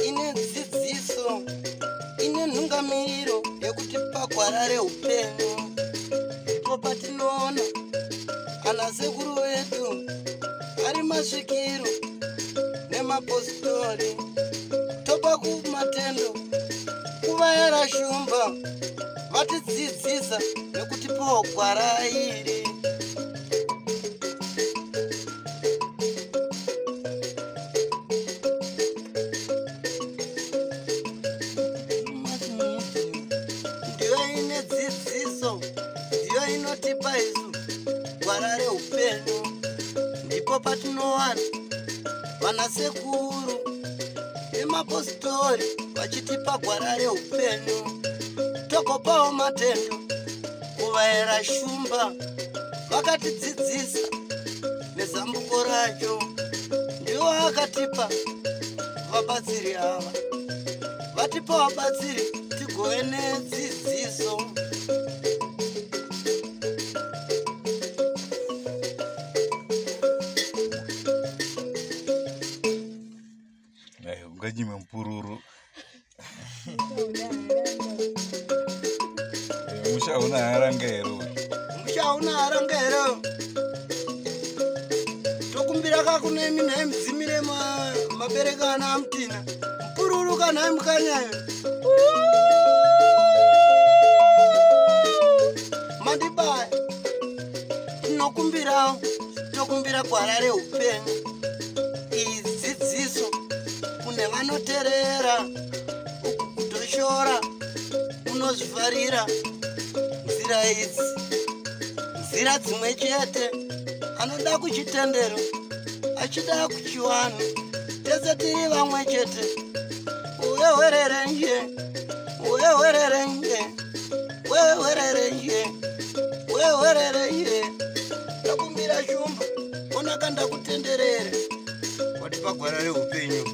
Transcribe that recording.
Inedzidziso ine nhungamiro yekuti pagwarare upenyu. Ndipo patinoona ana sekuru vedu ari masvikiro nemapositori, topa kumatendo kuvayera shumba vatidzidzisa nekutipawo gwara iri. Ndiyo ine dzidziso, ndiyo inotipa isu gwara reupenyu. Ndipo patinowana vana sekuru nemapositori vachitipa gwara reupenyu, togopawo matendo kuvayera shumba vakatidzidzisa nezambuko racho. Ndivo vakatipa vabatsiri ava, vatipa vabatsiri tigove nedzidziso. Unganyime mpururu. Mushauna harangero. Mushauna harangero. Tokumbira kakune mina mdzimire mabereka ana amtina. Mpururu kana mkanyayo. Mandibaya. Tokumbira gwara reupenyu. Idzidziso kune vanoterera kutoshora unozvivharira nzira idzi, nzira dzimwe chete. Anoda kuchitendero achida kuchiwana, tese tiri vamwe chete. Uyewerere nje, uyewerere nje, uyewerere nje, uyewerere nje. Ndakumbira shumba onaka ndakutenderere, wati pagwara reupenyu.